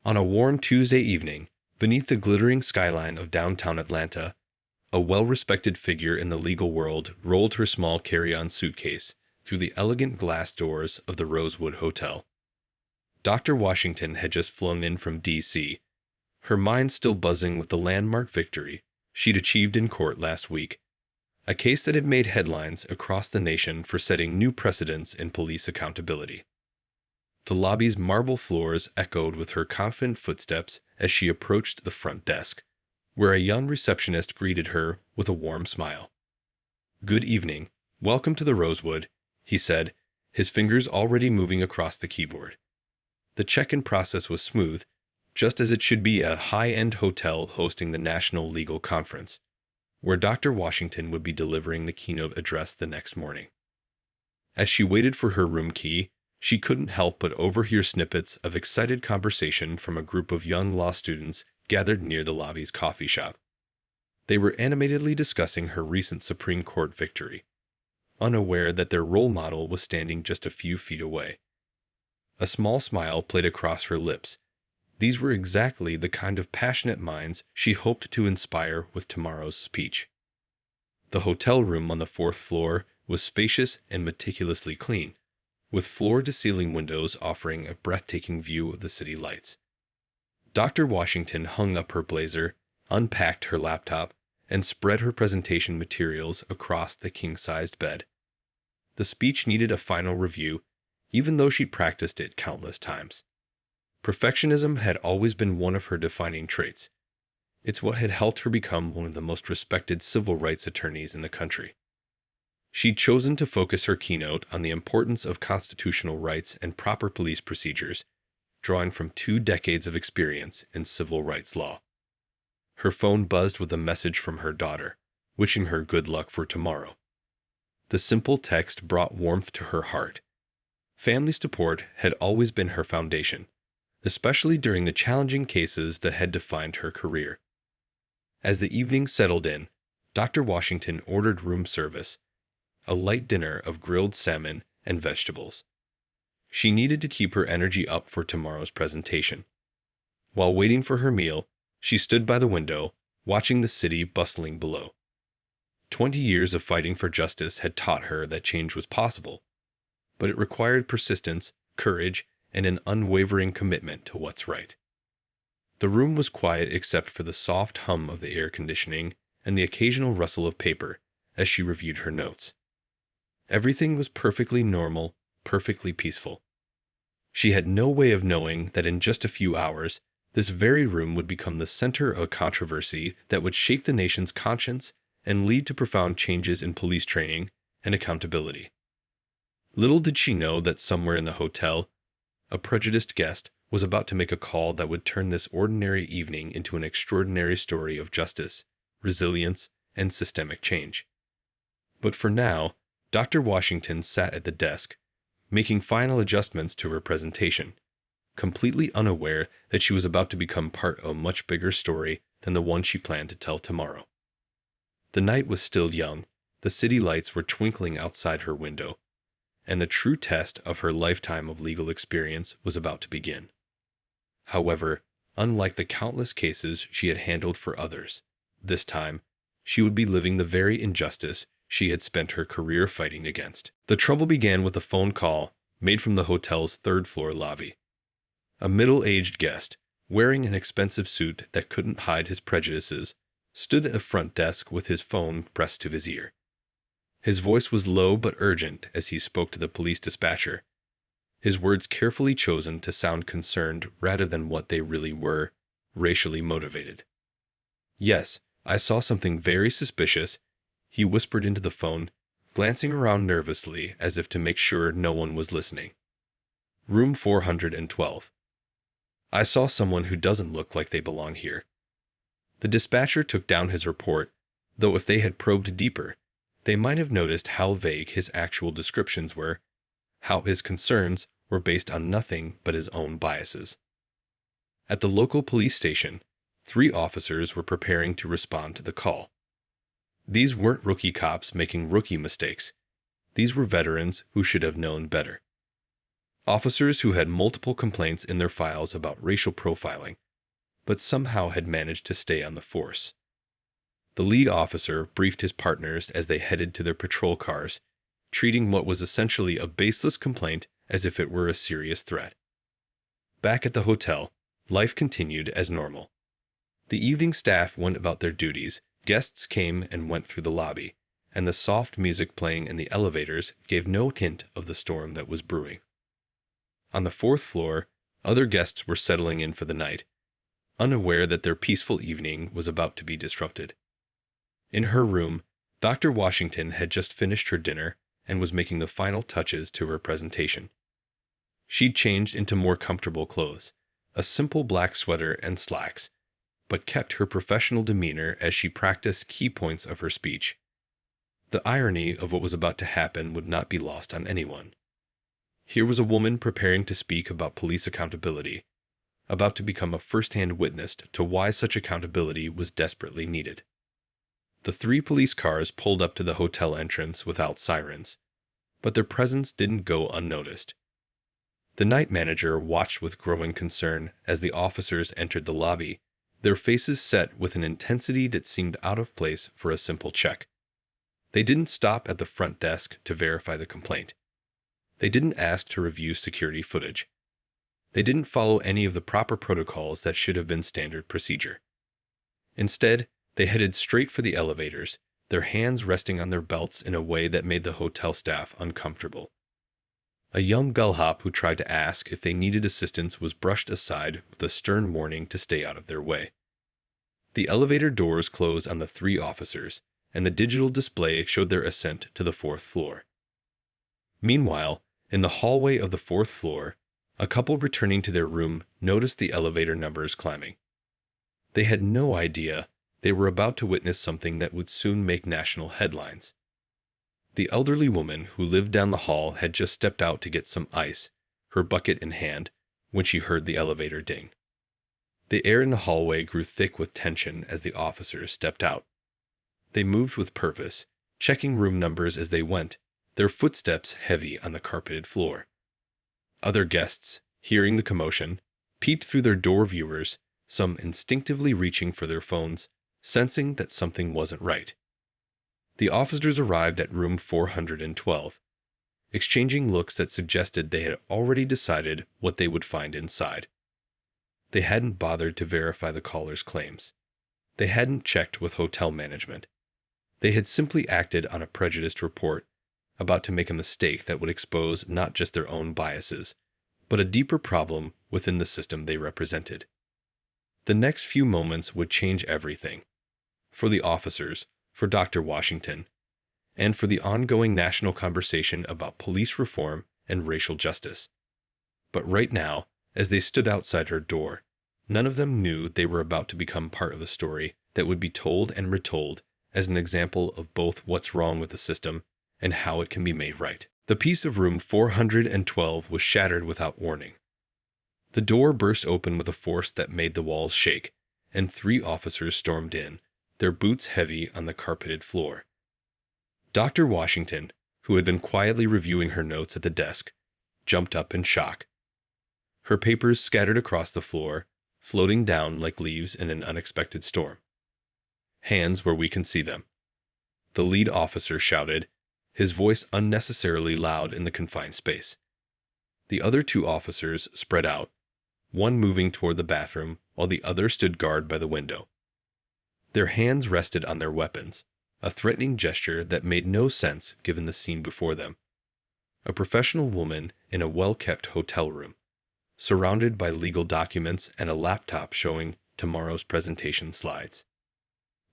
On a warm Tuesday evening, beneath the glittering skyline of downtown Atlanta, a well-respected figure in the legal world rolled her small carry-on suitcase through the elegant glass doors of the Rosewood Hotel. Dr. Washington had just flown in from D.C., her mind still buzzing with the landmark victory she'd achieved in court last week, a case that had made headlines across the nation for setting new precedents in police accountability. The lobby's marble floors echoed with her confident footsteps as she approached the front desk, where a young receptionist greeted her with a warm smile. "Good evening. Welcome to the Rosewood," he said, his fingers already moving across the keyboard. The check-in process was smooth, just as it should be at a high-end hotel hosting the National Legal Conference, where Dr. Washington would be delivering the keynote address the next morning. As she waited for her room key, she couldn't help but overhear snippets of excited conversation from a group of young law students gathered near the lobby's coffee shop. They were animatedly discussing her recent Supreme Court victory, unaware that their role model was standing just a few feet away. A small smile played across her lips. These were exactly the kind of passionate minds she hoped to inspire with tomorrow's speech. The hotel room on the fourth floor was spacious and meticulously clean, with floor-to-ceiling windows offering a breathtaking view of the city lights. Dr. Washington hung up her blazer, unpacked her laptop, and spread her presentation materials across the king-sized bed. The speech needed a final review, even though she'd practiced it countless times. Perfectionism had always been one of her defining traits. It's what had helped her become one of the most respected civil rights attorneys in the country. She'd chosen to focus her keynote on the importance of constitutional rights and proper police procedures, drawing from 2 decades of experience in civil rights law. Her phone buzzed with a message from her daughter, wishing her good luck for tomorrow. The simple text brought warmth to her heart. Family support had always been her foundation, especially during the challenging cases that had defined her career. As the evening settled in, Dr. Washington ordered room service, a light dinner of grilled salmon and vegetables. She needed to keep her energy up for tomorrow's presentation. While waiting for her meal, she stood by the window, watching the city bustling below. 20 years of fighting for justice had taught her that change was possible, but it required persistence, courage, and an unwavering commitment to what's right. The room was quiet except for the soft hum of the air conditioning and the occasional rustle of paper as she reviewed her notes. Everything was perfectly normal, perfectly peaceful. She had no way of knowing that in just a few hours, this very room would become the center of a controversy that would shake the nation's conscience and lead to profound changes in police training and accountability. Little did she know that somewhere in the hotel, a prejudiced guest was about to make a call that would turn this ordinary evening into an extraordinary story of justice, resilience, and systemic change. But for now, Dr. Washington sat at the desk, making final adjustments to her presentation, completely unaware that she was about to become part of a much bigger story than the one she planned to tell tomorrow. The night was still young, the city lights were twinkling outside her window, and the true test of her lifetime of legal experience was about to begin. However, unlike the countless cases she had handled for others, this time, she would be living the very injustice she had spent her career fighting against. The trouble began with a phone call made from the hotel's third-floor lobby. A middle-aged guest, wearing an expensive suit that couldn't hide his prejudices, stood at the front desk with his phone pressed to his ear. His voice was low but urgent as he spoke to the police dispatcher, his words carefully chosen to sound concerned rather than what they really were, racially motivated. "Yes, I saw something very suspicious," he whispered into the phone, glancing around nervously as if to make sure no one was listening. "Room 412. I saw someone who doesn't look like they belong here." The dispatcher took down his report, though if they had probed deeper, they might have noticed how vague his actual descriptions were, how his concerns were based on nothing but his own biases. At the local police station, 3 officers were preparing to respond to the call. These weren't rookie cops making rookie mistakes. These were veterans who should have known better. Officers who had multiple complaints in their files about racial profiling, but somehow had managed to stay on the force. The lead officer briefed his partners as they headed to their patrol cars, treating what was essentially a baseless complaint as if it were a serious threat. Back at the hotel, life continued as normal. The evening staff went about their duties, guests came and went through the lobby, and the soft music playing in the elevators gave no hint of the storm that was brewing. On the fourth floor, other guests were settling in for the night, unaware that their peaceful evening was about to be disrupted. In her room, Dr. Washington had just finished her dinner and was making the final touches to her presentation. She'd changed into more comfortable clothes, a simple black sweater and slacks, but kept her professional demeanor as she practiced key points of her speech. The irony of what was about to happen would not be lost on anyone. Here was a woman preparing to speak about police accountability, about to become a first-hand witness to why such accountability was desperately needed. The 3 police cars pulled up to the hotel entrance without sirens, but their presence didn't go unnoticed. The night manager watched with growing concern as the officers entered the lobby, their faces set with an intensity that seemed out of place for a simple check. They didn't stop at the front desk to verify the complaint. They didn't ask to review security footage. They didn't follow any of the proper protocols that should have been standard procedure. Instead, they headed straight for the elevators, their hands resting on their belts in a way that made the hotel staff uncomfortable. A young bellhop who tried to ask if they needed assistance was brushed aside with a stern warning to stay out of their way. The elevator doors closed on the 3 officers, and the digital display showed their ascent to the 4th floor. Meanwhile, in the hallway of the 4th floor, a couple returning to their room noticed the elevator numbers climbing. They had no idea they were about to witness something that would soon make national headlines. The elderly woman who lived down the hall had just stepped out to get some ice, her bucket in hand, when she heard the elevator ding. The air in the hallway grew thick with tension as the officers stepped out. They moved with purpose, checking room numbers as they went, their footsteps heavy on the carpeted floor. Other guests, hearing the commotion, peeped through their door viewers, some instinctively reaching for their phones, sensing that something wasn't right. The officers arrived at room 412, exchanging looks that suggested they had already decided what they would find inside. They hadn't bothered to verify the caller's claims. They hadn't checked with hotel management. They had simply acted on a prejudiced report, about to make a mistake that would expose not just their own biases, but a deeper problem within the system they represented. The next few moments would change everything. For the officers, for Dr. Washington, and for the ongoing national conversation about police reform and racial justice. But right now, as they stood outside her door, none of them knew they were about to become part of a story that would be told and retold as an example of both what's wrong with the system and how it can be made right. The peace of room 412 was shattered without warning. The door burst open with a force that made the walls shake, and 3 officers stormed in, their boots heavy on the carpeted floor. Dr. Washington, who had been quietly reviewing her notes at the desk, jumped up in shock. Her papers scattered across the floor, floating down like leaves in an unexpected storm. "Hands where we can see them," the lead officer shouted, his voice unnecessarily loud in the confined space. The other 2 officers spread out, one moving toward the bathroom while the other stood guard by the window. Their hands rested on their weapons, a threatening gesture that made no sense given the scene before them. A professional woman in a well-kept hotel room, surrounded by legal documents and a laptop showing tomorrow's presentation slides.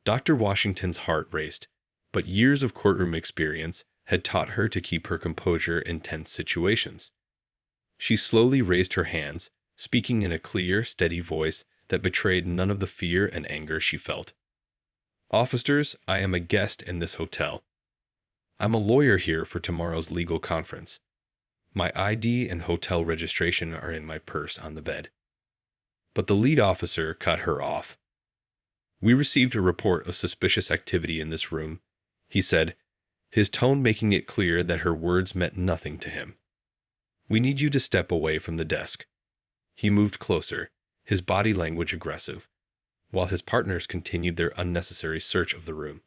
Dr. Washington's heart raced, but years of courtroom experience had taught her to keep her composure in tense situations. She slowly raised her hands, speaking in a clear, steady voice that betrayed none of the fear and anger she felt. "Officers, I am a guest in this hotel. I'm a lawyer here for tomorrow's legal conference. My ID and hotel registration are in my purse on the bed." But the lead officer cut her off. "We received a report of suspicious activity in this room," he said, his tone making it clear that her words meant nothing to him. We need you to step away from the desk. He moved closer, his body language aggressive, while his partners continued their unnecessary search of the room.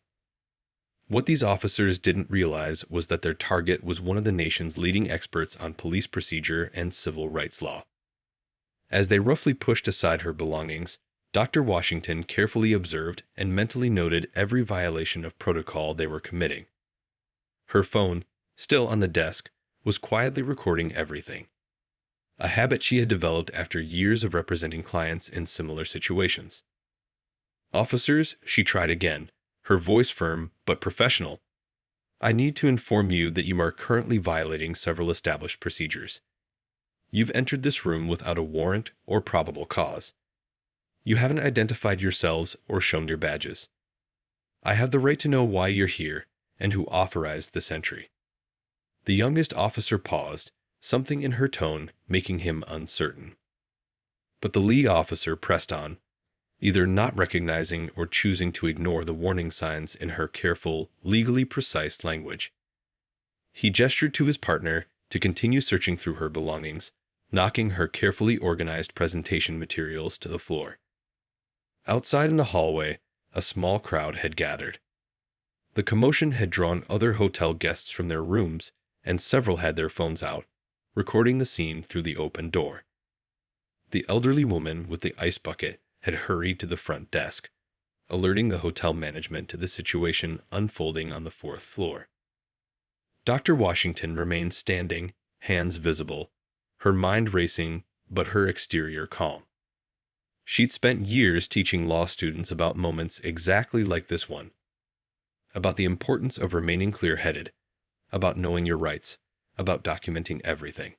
What these officers didn't realize was that their target was one of the nation's leading experts on police procedure and civil rights law. As they roughly pushed aside her belongings, Dr. Washington carefully observed and mentally noted every violation of protocol they were committing. Her phone, still on the desk, was quietly recording everything, a habit she had developed after years of representing clients in similar situations. "Officers," she tried again, her voice firm but professional. "I need to inform you that you are currently violating several established procedures. You've entered this room without a warrant or probable cause. You haven't identified yourselves or shown your badges. I have the right to know why you're here and who authorized this entry." The youngest officer paused, something in her tone making him uncertain. But the lead officer pressed on, either not recognizing or choosing to ignore the warning signs in her careful, legally precise language. He gestured to his partner to continue searching through her belongings, knocking her carefully organized presentation materials to the floor. Outside in the hallway, a small crowd had gathered. The commotion had drawn other hotel guests from their rooms, and several had their phones out, recording the scene through the open door. The elderly woman with the ice bucket had hurried to the front desk, alerting the hotel management to the situation unfolding on the fourth floor. Dr. Washington remained standing, hands visible, her mind racing, but her exterior calm. She'd spent years teaching law students about moments exactly like this one, about the importance of remaining clear-headed, about knowing your rights, about documenting everything.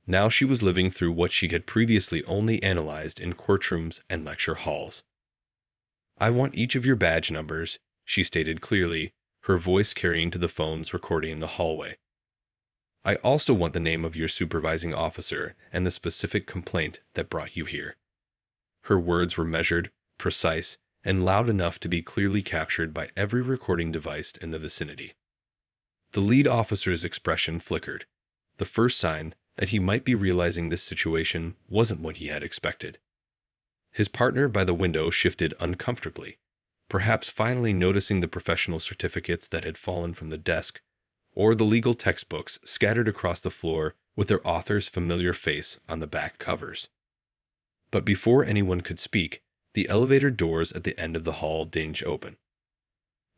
Now she was living through what she had previously only analyzed in courtrooms and lecture halls. "I want each of your badge numbers," she stated clearly, her voice carrying to the phones recording in the hallway. "I also want the name of your supervising officer and the specific complaint that brought you here." Her words were measured, precise, and loud enough to be clearly captured by every recording device in the vicinity. The lead officer's expression flickered, the first sign that he might be realizing this situation wasn't what he had expected. His partner by the window shifted uncomfortably, perhaps finally noticing the professional certificates that had fallen from the desk, or the legal textbooks scattered across the floor with their author's familiar face on the back covers. But before anyone could speak, the elevator doors at the end of the hall dinged open.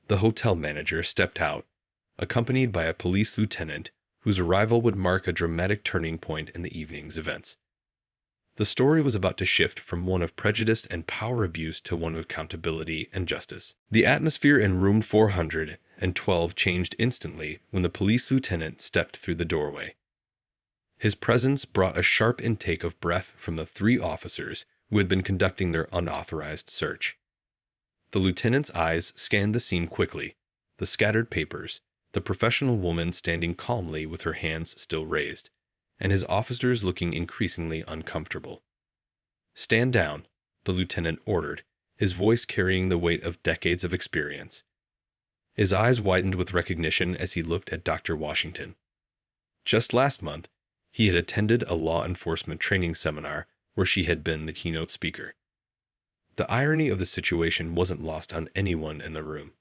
The hotel manager stepped out, accompanied by a police lieutenant whose arrival would mark a dramatic turning point in the evening's events. The story was about to shift from one of prejudice and power abuse to one of accountability and justice. The atmosphere in room 412 changed instantly when the police lieutenant stepped through the doorway. His presence brought a sharp intake of breath from the three officers who had been conducting their unauthorized search. The lieutenant's eyes scanned the scene quickly, the scattered papers, the professional woman standing calmly with her hands still raised, and his officers looking increasingly uncomfortable. "Stand down," the lieutenant ordered, his voice carrying the weight of decades of experience. His eyes widened with recognition as he looked at Dr. Washington. Just last month, he had attended a law enforcement training seminar where she had been the keynote speaker. The irony of the situation wasn't lost on anyone in the room.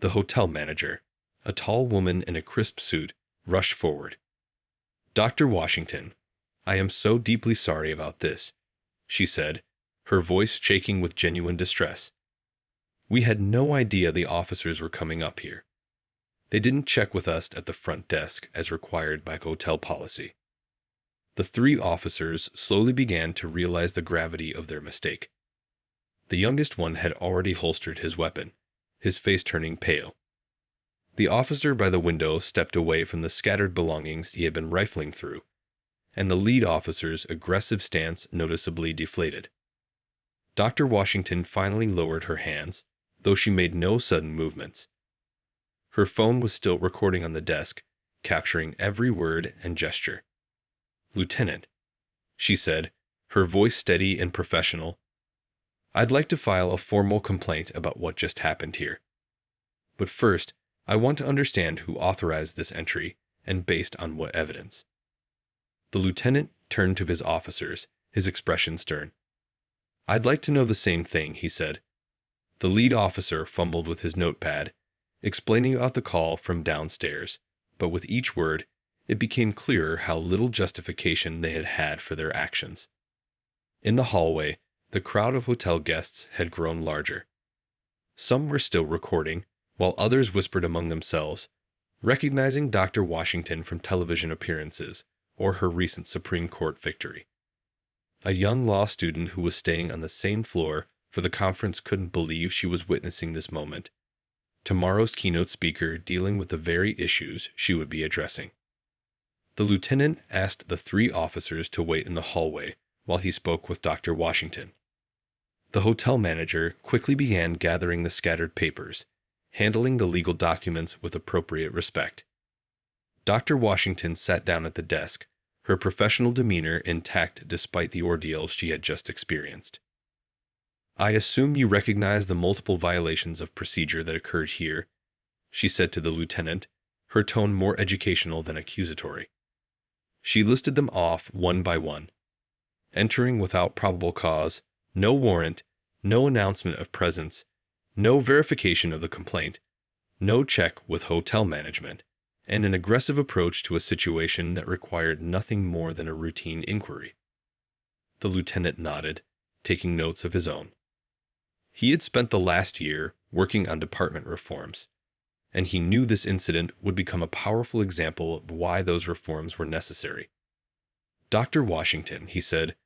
The hotel manager, a tall woman in a crisp suit, rushed forward. "Dr. Washington, I am so deeply sorry about this," she said, her voice shaking with genuine distress. "We had no idea the officers were coming up here. They didn't check with us at the front desk as required by hotel policy." The three officers slowly began to realize the gravity of their mistake. The youngest one had already holstered his weapon, his face turning pale. The officer by the window stepped away from the scattered belongings he had been rifling through, and the lead officer's aggressive stance noticeably deflated. Dr. Washington finally lowered her hands, though she made no sudden movements. Her phone was still recording on the desk, capturing every word and gesture. "Lieutenant," she said, her voice steady and professional, "I'd like to file a formal complaint about what just happened here. But first, I want to understand who authorized this entry and based on what evidence." The lieutenant turned to his officers, his expression stern. "I'd like to know the same thing," he said. The lead officer fumbled with his notepad, explaining about the call from downstairs, but with each word, it became clearer how little justification they had had for their actions. In the hallway, the crowd of hotel guests had grown larger. Some were still recording, while others whispered among themselves, recognizing Dr. Washington from television appearances or her recent Supreme Court victory. A young law student who was staying on the same floor for the conference couldn't believe she was witnessing this moment. Tomorrow's keynote speaker dealing with the very issues she would be addressing. The lieutenant asked the 3 officers to wait in the hallway while he spoke with Dr. Washington. The hotel manager quickly began gathering the scattered papers, handling the legal documents with appropriate respect. Dr. Washington sat down at the desk, her professional demeanor intact despite the ordeal she had just experienced. "I assume you recognize the multiple violations of procedure that occurred here," she said to the lieutenant, her tone more educational than accusatory. She listed them off one by one. Entering without probable cause, no warrant, no announcement of presence, no verification of the complaint, no check with hotel management, and an aggressive approach to a situation that required nothing more than a routine inquiry. The lieutenant nodded, taking notes of his own. He had spent the last year working on department reforms, and he knew this incident would become a powerful example of why those reforms were necessary. "Dr. Washington," he said,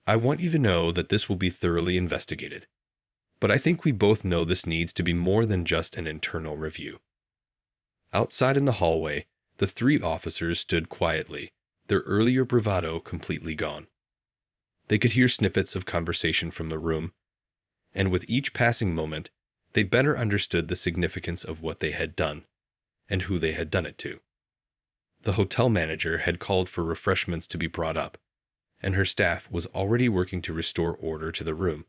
"I want you to know that this will be thoroughly investigated. But I think we both know this needs to be more than just an internal review." Outside in the hallway, the 3 officers stood quietly, their earlier bravado completely gone. They could hear snippets of conversation from the room, and with each passing moment, they better understood the significance of what they had done, and who they had done it to. The hotel manager had called for refreshments to be brought up, and her staff was already working to restore order to the room.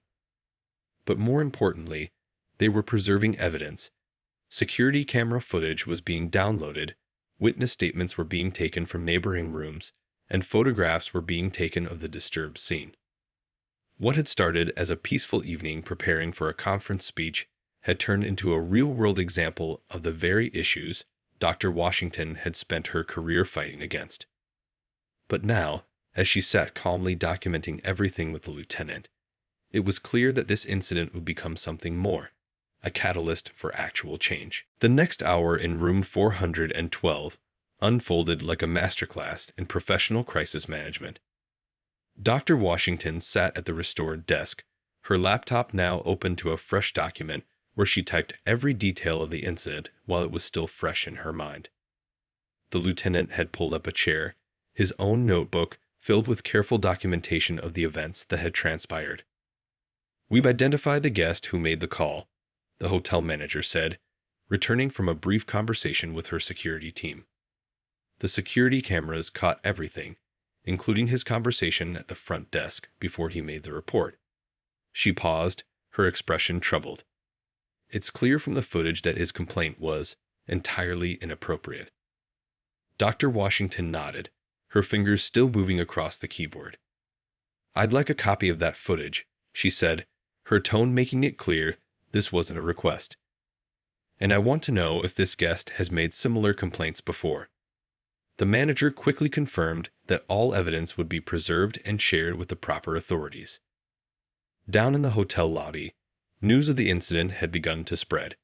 But more importantly, they were preserving evidence. Security camera footage was being downloaded, witness statements were being taken from neighboring rooms, and photographs were being taken of the disturbed scene. What had started as a peaceful evening preparing for a conference speech had turned into a real-world example of the very issues Dr. Washington had spent her career fighting against. But now, as she sat calmly documenting everything with the lieutenant, it was clear that this incident would become something more, a catalyst for actual change. The next hour in room 412 unfolded like a masterclass in professional crisis management. Dr. Washington sat at the restored desk, her laptop now open to a fresh document where she typed every detail of the incident while it was still fresh in her mind. The lieutenant had pulled up a chair, his own notebook filled with careful documentation of the events that had transpired. "We've identified the guest who made the call," the hotel manager said, returning from a brief conversation with her security team. The security cameras caught everything, including his conversation at the front desk before he made the report. She paused, her expression troubled. It's clear from the footage that his complaint was entirely inappropriate. Dr. Washington nodded, her fingers still moving across the keyboard. "I'd like a copy of that footage," she said, her tone making it clear this wasn't a request. "And I want to know if this guest has made similar complaints before." The manager quickly confirmed that all evidence would be preserved and shared with the proper authorities. Down in the hotel lobby, news of the incident had begun to spread.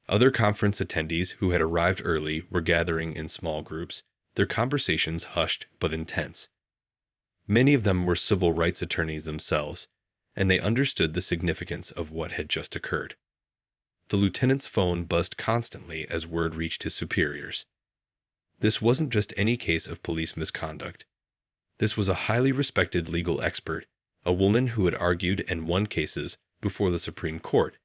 Other conference attendees who had arrived early were gathering in small groups, their conversations hushed but intense. Many of them were civil rights attorneys themselves, and they understood the significance of what had just occurred. The lieutenant's phone buzzed constantly as word reached his superiors. This wasn't just any case of police misconduct. This was a highly respected legal expert, a woman who had argued and won cases before the Supreme Court,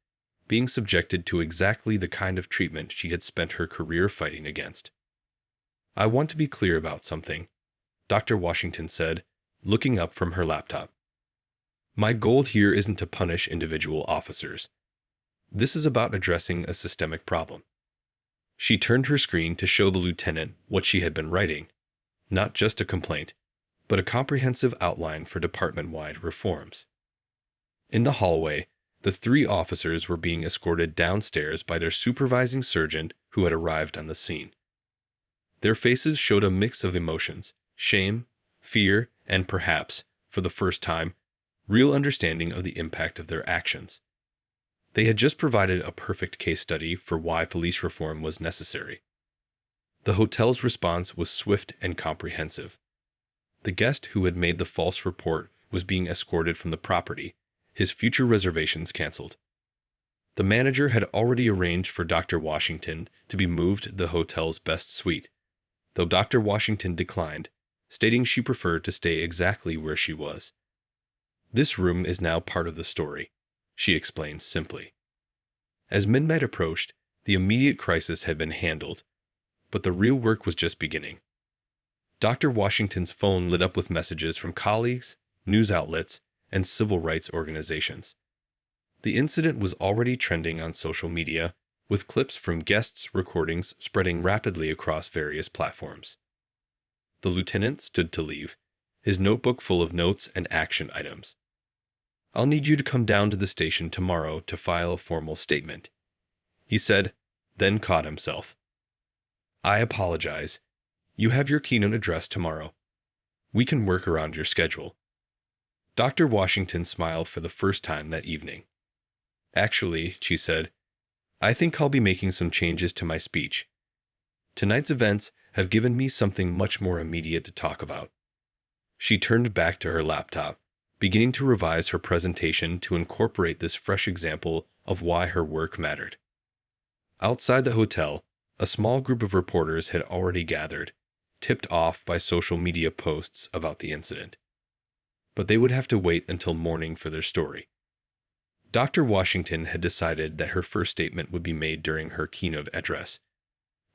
being subjected to exactly the kind of treatment she had spent her career fighting against. "I want to be clear about something," Dr. Washington said, looking up from her laptop. "My goal here isn't to punish individual officers. This is about addressing a systemic problem." She turned her screen to show the lieutenant what she had been writing. not just a complaint, but a comprehensive outline for department-wide reforms. In the hallway, the three officers were being escorted downstairs by their supervising surgeon who had arrived on the scene. Their faces showed a mix of emotions: shame, fear, and perhaps, for the first time, real understanding of the impact of their actions. They had just provided a perfect case study for why police reform was necessary. The hotel's response was swift and comprehensive. The guest who had made the false report was being escorted from the property, his future reservations canceled. The manager had already arranged for Dr. Washington to be moved to the hotel's best suite, though Dr. Washington declined, stating she preferred to stay exactly where she was. "This room is now part of the story," she explained simply. As midnight approached, the immediate crisis had been handled, but the real work was just beginning. Dr. Washington's phone lit up with messages from colleagues, news outlets, and civil rights organizations. The incident was already trending on social media, with clips from guests' recordings spreading rapidly across various platforms. The lieutenant stood to leave, his notebook full of notes and action items. "I'll need you to come down to the station tomorrow to file a formal statement," he said, then caught himself. "I apologize. You have your keynote address tomorrow. We can work around your schedule." Dr. Washington smiled for the first time that evening. "Actually," she said, "I think I'll be making some changes to my speech. Tonight's events have given me something much more immediate to talk about." She turned back to her laptop, beginning to revise her presentation to incorporate this fresh example of why her work mattered. Outside the hotel, a small group of reporters had already gathered, tipped off by social media posts about the incident. But they would have to wait until morning for their story. Dr. Washington had decided that her first statement would be made during her keynote address,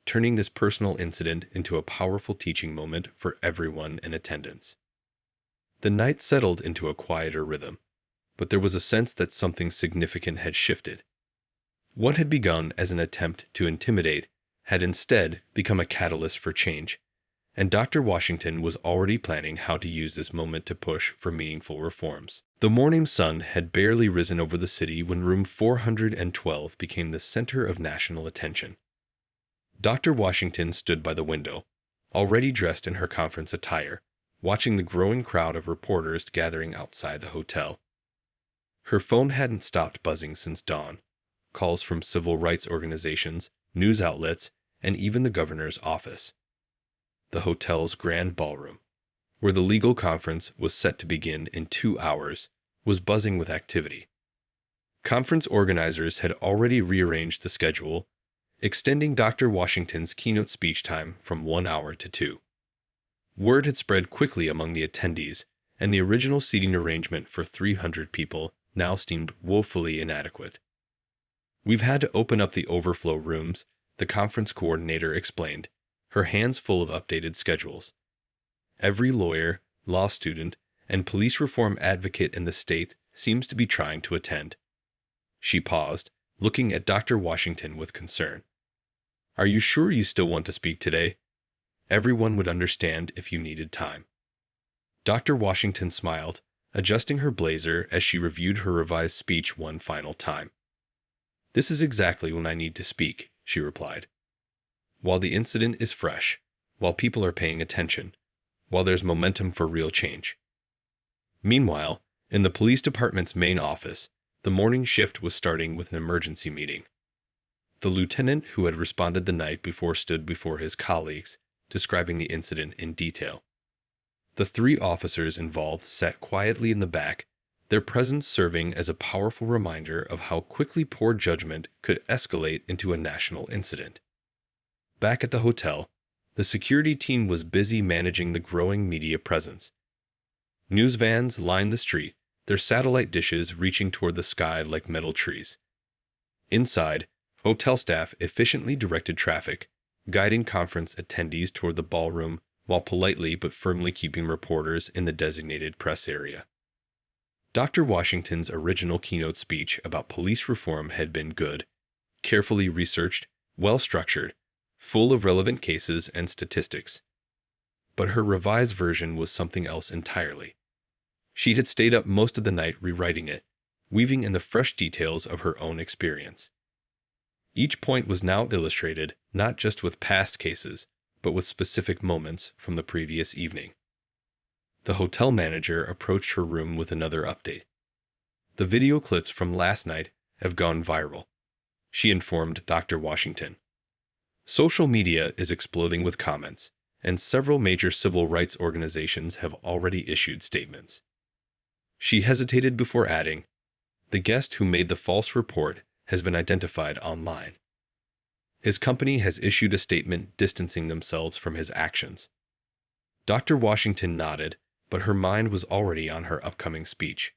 turning this personal incident into a powerful teaching moment for everyone in attendance. The night settled into a quieter rhythm, but there was a sense that something significant had shifted. What had begun as an attempt to intimidate had instead become a catalyst for change, and Dr. Washington was already planning how to use this moment to push for meaningful reforms. The morning sun had barely risen over the city when room 412 became the center of national attention. Dr. Washington stood by the window, already dressed in her conference attire, watching the growing crowd of reporters gathering outside the hotel. Her phone hadn't stopped buzzing since dawn. Calls from civil rights organizations, news outlets, and even the governor's office. The hotel's grand ballroom, where the legal conference was set to begin in 2 hours, was buzzing with activity. Conference organizers had already rearranged the schedule, extending Dr. Washington's keynote speech time from 1 hour to 2. Word had spread quickly among the attendees, and the original seating arrangement for 300 people now seemed woefully inadequate. "We've had to open up the overflow rooms," the conference coordinator explained, her hands full of updated schedules. "Every lawyer, law student, and police reform advocate in the state seems to be trying to attend." She paused, looking at Dr. Washington with concern. "Are you sure you still want to speak today? Everyone would understand if you needed time." Dr. Washington smiled, adjusting her blazer as she reviewed her revised speech one final time. "This is exactly when I need to speak," she replied. "While the incident is fresh, while people are paying attention, while there's momentum for real change." Meanwhile, in the police department's main office, the morning shift was starting with an emergency meeting. The lieutenant who had responded the night before stood before his colleagues, describing the incident in detail. The 3 officers involved sat quietly in the back, their presence serving as a powerful reminder of how quickly poor judgment could escalate into a national incident. Back at the hotel, the security team was busy managing the growing media presence. News vans lined the street, their satellite dishes reaching toward the sky like metal trees. Inside, hotel staff efficiently directed traffic, guiding conference attendees toward the ballroom while politely but firmly keeping reporters in the designated press area. Dr. Washington's original keynote speech about police reform had been good, carefully researched, well-structured, full of relevant cases and statistics. but her revised version was something else entirely. She had stayed up most of the night rewriting it, weaving in the fresh details of her own experience. Each point was now illustrated not just with past cases, but with specific moments from the previous evening. The hotel manager approached her room with another update. "The video clips from last night have gone viral," she informed Dr. Washington. "Social media is exploding with comments, and several major civil rights organizations have already issued statements." She hesitated before adding, "The guest who made the false report has been identified online. His company has issued a statement distancing themselves from his actions." Dr. Washington nodded, but her mind was already on her upcoming speech.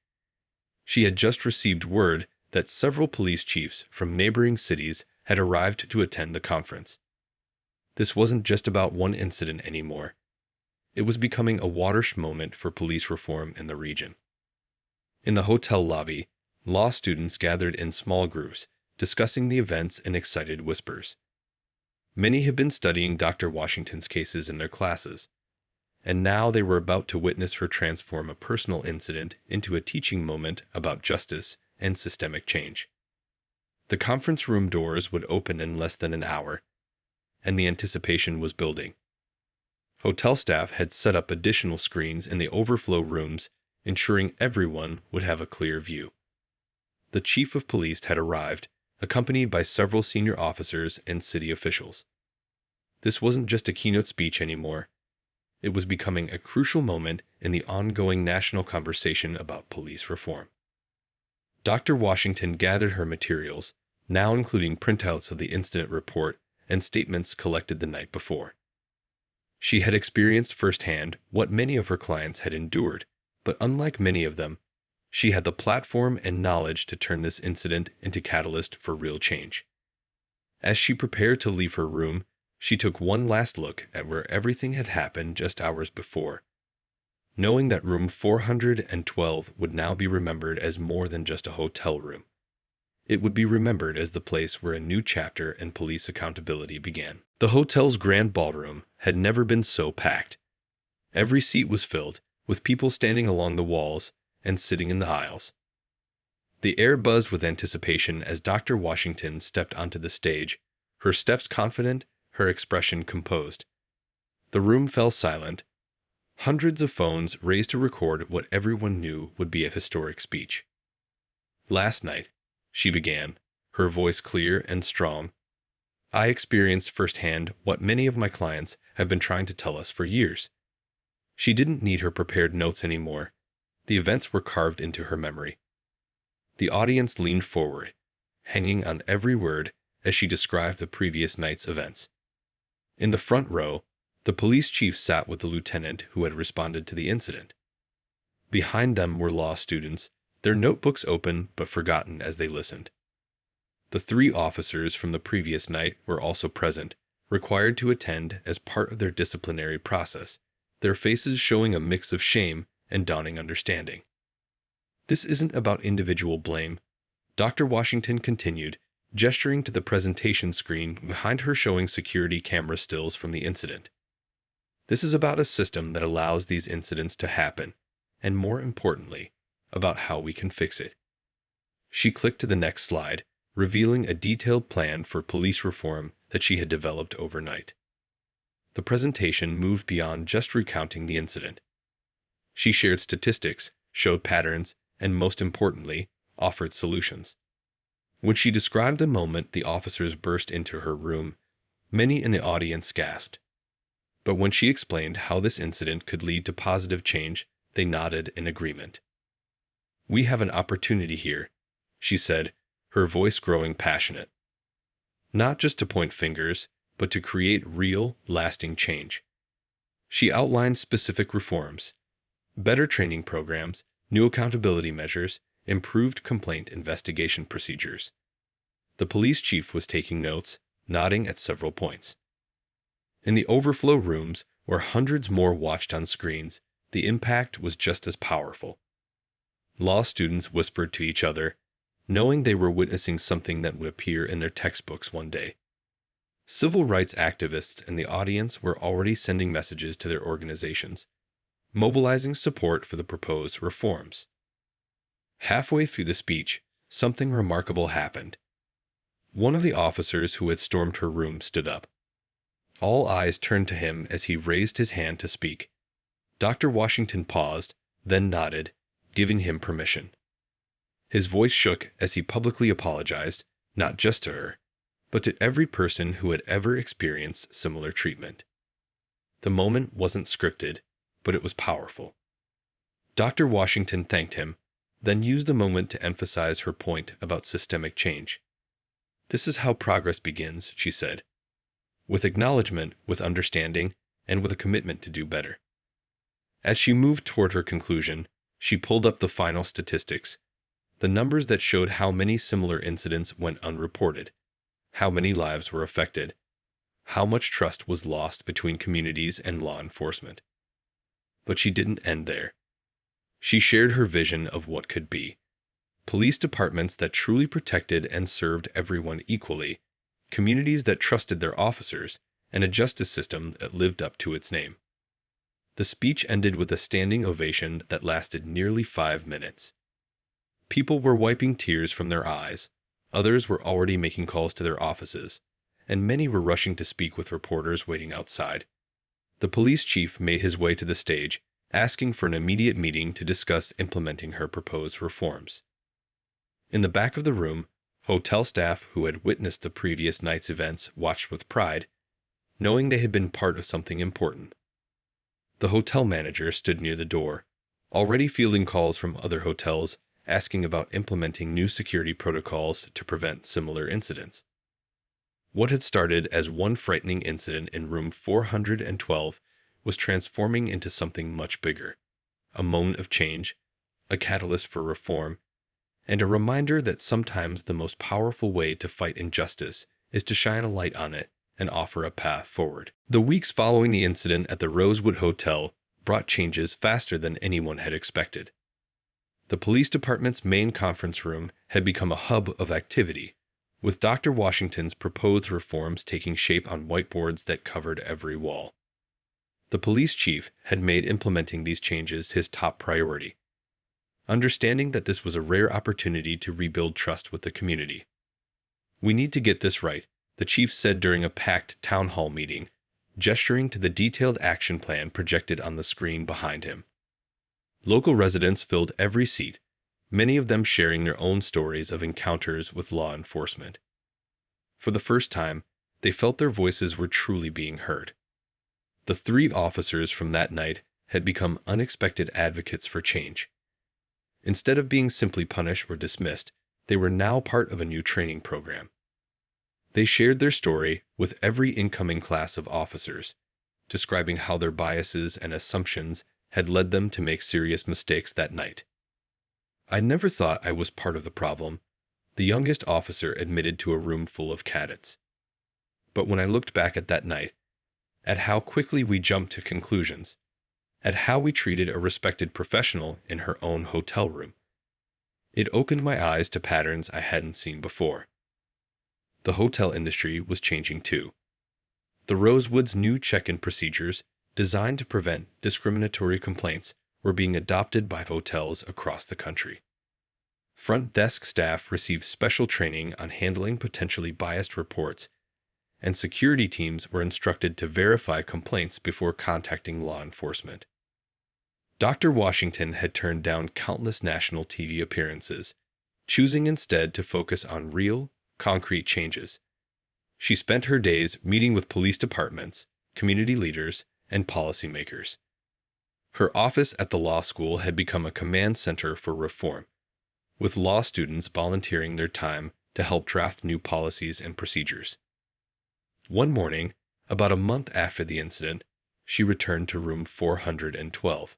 She had just received word that several police chiefs from neighboring cities had arrived to attend the conference. This wasn't just about one incident anymore. It was becoming a watershed moment for police reform in the region. In the hotel lobby, law students gathered in small groups, discussing the events in excited whispers. Many had been studying Dr. Washington's cases in their classes, and now they were about to witness her transform a personal incident into a teaching moment about justice and systemic change. The conference room doors would open in less than an hour, and the anticipation was building. Hotel staff had set up additional screens in the overflow rooms, ensuring everyone would have a clear view. The chief of police had arrived, accompanied by several senior officers and city officials. This wasn't just a keynote speech anymore. It was becoming a crucial moment in the ongoing national conversation about police reform. Dr. Washington gathered her materials, now including printouts of the incident report and statements collected the night before. She had experienced firsthand what many of her clients had endured, but unlike many of them, she had the platform and knowledge to turn this incident into catalyst for real change. As she prepared to leave her room, she took one last look at where everything had happened just hours before, knowing that room 412 would now be remembered as more than just a hotel room. It would be remembered as the place where a new chapter in police accountability began. The hotel's grand ballroom had never been so packed. Every seat was filled, with people standing along the walls and sitting in the aisles. The air buzzed with anticipation as Dr. Washington stepped onto the stage, her steps confident, her expression composed. The room fell silent. Hundreds of phones raised to record what everyone knew would be a historic speech. "Last night," she began, her voice clear and strong, "I experienced firsthand what many of my clients have been trying to tell us for years." She didn't need her prepared notes anymore. The events were carved into her memory. The audience leaned forward, hanging on every word as she described the previous night's events. In the front row, the police chief sat with the lieutenant who had responded to the incident. Behind them were law students, their notebooks open but forgotten as they listened. The 3 officers from the previous night were also present, required to attend as part of their disciplinary process, their faces showing a mix of shame and dawning understanding. "This isn't about individual blame," Dr. Washington continued, gesturing to the presentation screen behind her showing security camera stills from the incident. "This is about a system that allows these incidents to happen, and more importantly, about how we can fix it." She clicked to the next slide, revealing a detailed plan for police reform that she had developed overnight. The presentation moved beyond just recounting the incident. She shared statistics, showed patterns, and most importantly, offered solutions. When she described the moment the officers burst into her room, many in the audience gasped. But when she explained how this incident could lead to positive change, they nodded in agreement. "We have an opportunity here," she said, her voice growing passionate. "Not just to point fingers, but to create real, lasting change." She outlined specific reforms: better training programs, new accountability measures, improved complaint investigation procedures. The police chief was taking notes, nodding at several points. In the overflow rooms, where hundreds more watched on screens, the impact was just as powerful. Law students whispered to each other, knowing they were witnessing something that would appear in their textbooks one day. Civil rights activists in the audience were already sending messages to their organizations, mobilizing support for the proposed reforms. Halfway through the speech, something remarkable happened. One of the officers who had stormed her room stood up. All eyes turned to him as he raised his hand to speak. Dr. Washington paused, then nodded, giving him permission. His voice shook as he publicly apologized, not just to her, but to every person who had ever experienced similar treatment. The moment wasn't scripted, but it was powerful. Dr. Washington thanked him, then used the moment to emphasize her point about systemic change. "This is how progress begins," she said, "with acknowledgement, with understanding, and with a commitment to do better." As she moved toward her conclusion, she pulled up the final statistics, the numbers that showed how many similar incidents went unreported, how many lives were affected, how much trust was lost between communities and law enforcement. But she didn't end there. She shared her vision of what could be. Police departments that truly protected and served everyone equally, communities that trusted their officers, and a justice system that lived up to its name. The speech ended with a standing ovation that lasted nearly 5 minutes. People were wiping tears from their eyes, others were already making calls to their offices, and many were rushing to speak with reporters waiting outside. The police chief made his way to the stage, asking for an immediate meeting to discuss implementing her proposed reforms. In the back of the room, hotel staff who had witnessed the previous night's events watched with pride, knowing they had been part of something important. The hotel manager stood near the door, already fielding calls from other hotels asking about implementing new security protocols to prevent similar incidents. What had started as one frightening incident in room 412 was transforming into something much bigger, a moment of change, a catalyst for reform, and a reminder that sometimes the most powerful way to fight injustice is to shine a light on it and offer a path forward. The weeks following the incident at the Rosewood Hotel brought changes faster than anyone had expected. The police department's main conference room had become a hub of activity, with Dr. Washington's proposed reforms taking shape on whiteboards that covered every wall. The police chief had made implementing these changes his top priority, understanding that this was a rare opportunity to rebuild trust with the community. "We need to get this right," the chief said during a packed town hall meeting, gesturing to the detailed action plan projected on the screen behind him. Local residents filled every seat, many of them sharing their own stories of encounters with law enforcement. For the first time, they felt their voices were truly being heard. The 3 officers from that night had become unexpected advocates for change. Instead of being simply punished or dismissed, they were now part of a new training program. They shared their story with every incoming class of officers, describing how their biases and assumptions had led them to make serious mistakes that night. "I never thought I was part of the problem," the youngest officer admitted to a room full of cadets. "But when I looked back at that night, at how quickly we jumped to conclusions, at how we treated a respected professional in her own hotel room, it opened my eyes to patterns I hadn't seen before." The hotel industry was changing too. The Rosewood's new check-in procedures, designed to prevent discriminatory complaints, were being adopted by hotels across the country. Front desk staff received special training on handling potentially biased reports, and security teams were instructed to verify complaints before contacting law enforcement. Dr. Washington had turned down countless national TV appearances, choosing instead to focus on real, concrete changes. She spent her days meeting with police departments, community leaders, and policymakers. Her office at the law school had become a command center for reform, with law students volunteering their time to help draft new policies and procedures. One morning, about a month after the incident, she returned to room 412.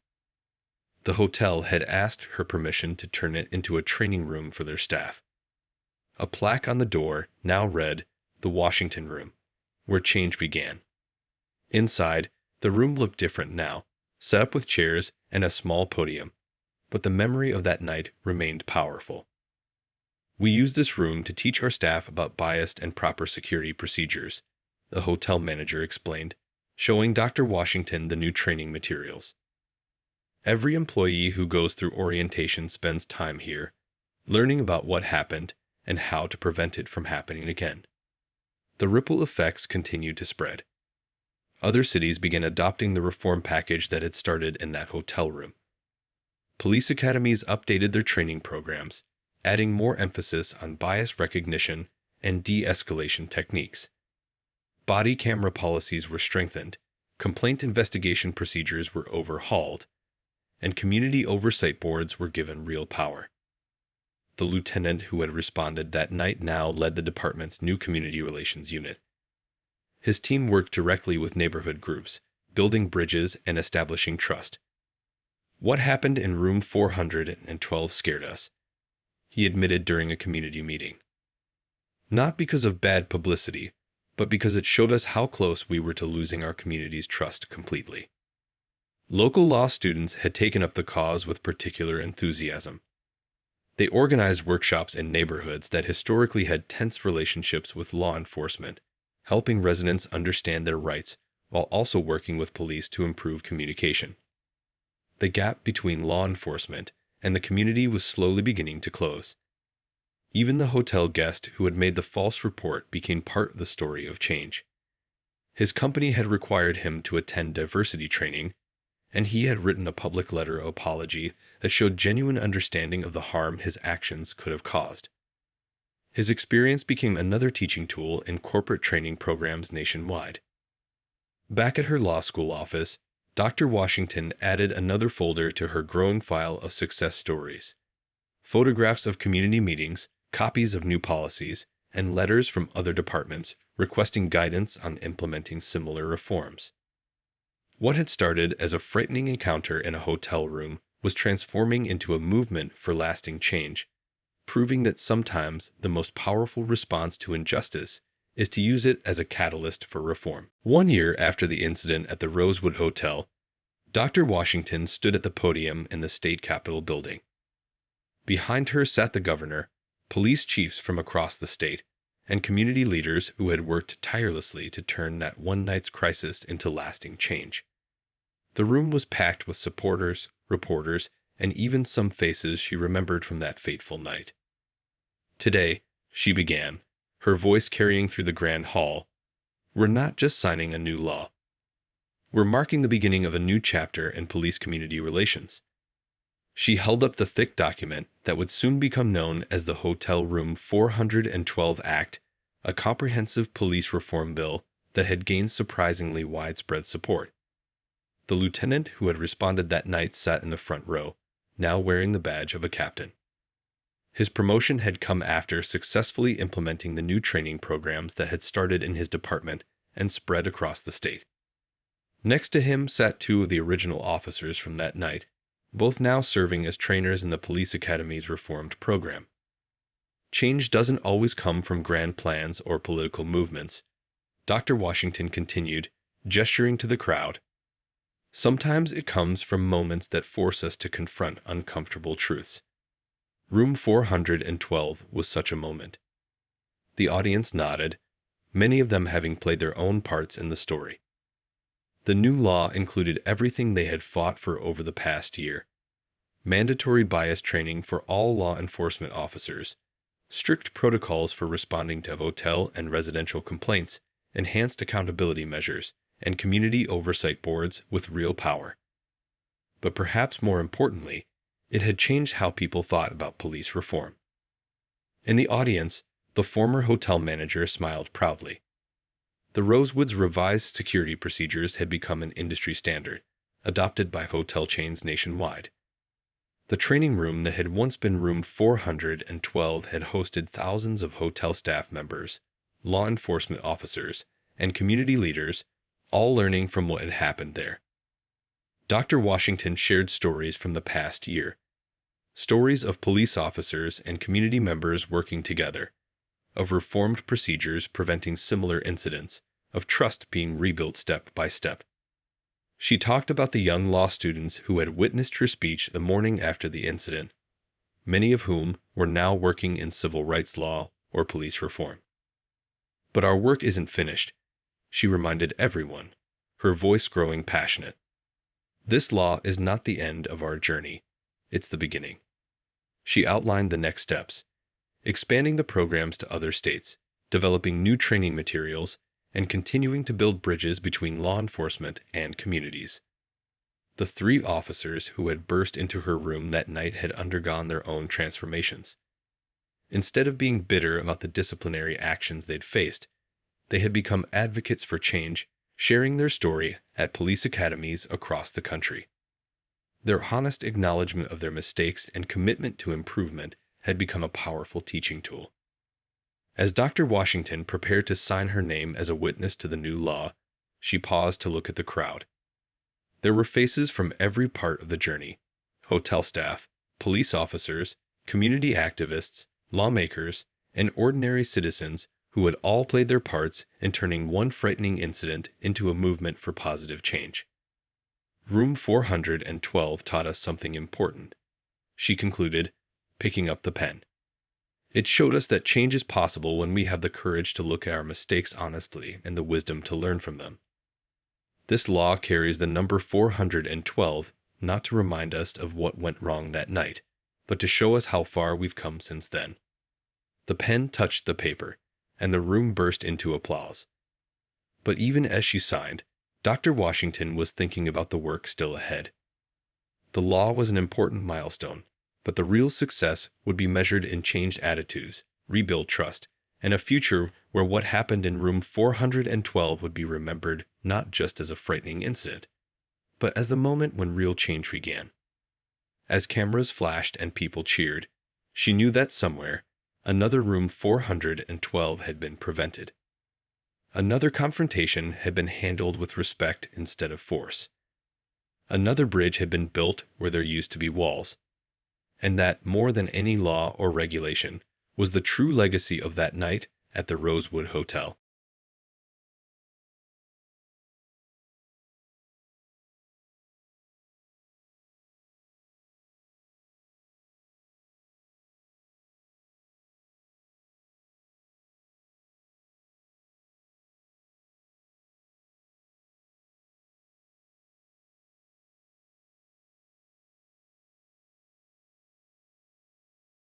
The hotel had asked her permission to turn it into a training room for their staff. A plaque on the door now read, "The Washington Room," where change began. Inside, the room looked different now, set up with chairs and a small podium, but the memory of that night remained powerful. "We used this room to teach our staff about biased and proper security procedures," the hotel manager explained, showing Dr. Washington the new training materials. Every employee who goes through orientation spends time here, learning about what happened and how to prevent it from happening again. The ripple effects continued to spread. Other cities began adopting the reform package that had started in that hotel room. Police academies updated their training programs, adding more emphasis on bias recognition and de-escalation techniques. Body camera policies were strengthened, complaint investigation procedures were overhauled, and community oversight boards were given real power. The lieutenant who had responded that night now led the department's new community relations unit. His team worked directly with neighborhood groups, building bridges and establishing trust. What happened in room 412 scared us, he admitted during a community meeting. Not because of bad publicity, but because it showed us how close we were to losing our community's trust completely. Local law students had taken up the cause with particular enthusiasm. They organized workshops in neighborhoods that historically had tense relationships with law enforcement, helping residents understand their rights while also working with police to improve communication. The gap between law enforcement and the community was slowly beginning to close. Even the hotel guest who had made the false report became part of the story of change. His company had required him to attend diversity training, and he had written a public letter of apology that showed genuine understanding of the harm his actions could have caused. His experience became another teaching tool in corporate training programs nationwide. Back at her law school office, Dr. Washington added another folder to her growing file of success stories. Photographs of community meetings, copies of new policies, and letters from other departments requesting guidance on implementing similar reforms. What had started as a frightening encounter in a hotel room was transforming into a movement for lasting change, proving that sometimes the most powerful response to injustice is to use it as a catalyst for reform. 1 year after the incident at the Rosewood Hotel, Dr. Washington stood at the podium in the state capitol building. Behind her sat the governor, police chiefs from across the state, and community leaders who had worked tirelessly to turn that one night's crisis into lasting change. The room was packed with supporters, reporters, and even some faces she remembered from that fateful night. Today, she began, her voice carrying through the grand hall, "We're not just signing a new law. We're marking the beginning of a new chapter in police-community relations." She held up the thick document that would soon become known as the Hotel Room 412 Act, a comprehensive police reform bill that had gained surprisingly widespread support. The lieutenant who had responded that night sat in the front row, now wearing the badge of a captain. His promotion had come after successfully implementing the new training programs that had started in his department and spread across the state. Next to him sat two of the original officers from that night, both now serving as trainers in the police academy's reformed program. Change doesn't always come from grand plans or political movements, Dr. Washington continued, gesturing to the crowd. Sometimes it comes from moments that force us to confront uncomfortable truths. Room 412 was such a moment. The audience nodded, many of them having played their own parts in the story. The new law included everything they had fought for over the past year. Mandatory bias training for all law enforcement officers, strict protocols for responding to hotel and residential complaints, enhanced accountability measures, and community oversight boards with real power. But perhaps more importantly, it had changed how people thought about police reform. In the audience, the former hotel manager smiled proudly. The Rosewood's revised security procedures had become an industry standard, adopted by hotel chains nationwide. The training room that had once been room 412 had hosted thousands of hotel staff members, law enforcement officers, and community leaders, all learning from what had happened there. Dr. Washington shared stories from the past year, stories of police officers and community members working together, of reformed procedures preventing similar incidents, of trust being rebuilt step by step. She talked about the young law students who had witnessed her speech the morning after the incident, many of whom were now working in civil rights law or police reform. But our work isn't finished, she reminded everyone, her voice growing passionate. This law is not the end of our journey, it's the beginning. She outlined the next steps, expanding the programs to other states, developing new training materials, and continuing to build bridges between law enforcement and communities. The 3 officers who had burst into her room that night had undergone their own transformations. Instead of being bitter about the disciplinary actions they'd faced, they had become advocates for change, sharing their story at police academies across the country. Their honest acknowledgement of their mistakes and commitment to improvement had become a powerful teaching tool. As Dr. Washington prepared to sign her name as a witness to the new law, she paused to look at the crowd. There were faces from every part of the journey: hotel staff, police officers, community activists, lawmakers, and ordinary citizens who had all played their parts in turning one frightening incident into a movement for positive change. Room 412 taught us something important, she concluded, picking up the pen. It showed us that change is possible when we have the courage to look at our mistakes honestly and the wisdom to learn from them. This law carries the number 412 not to remind us of what went wrong that night, but to show us how far we've come since then. The pen touched the paper, and the room burst into applause. But even as she signed, Dr. Washington was thinking about the work still ahead. The law was an important milestone, but the real success would be measured in changed attitudes, rebuilt trust, and a future where what happened in room 412 would be remembered not just as a frightening incident, but as the moment when real change began. As cameras flashed and people cheered, she knew that somewhere, another room 412 had been prevented. Another confrontation had been handled with respect instead of force. Another bridge had been built where there used to be walls. And that, more than any law or regulation, was the true legacy of that night at the Rosewood Hotel.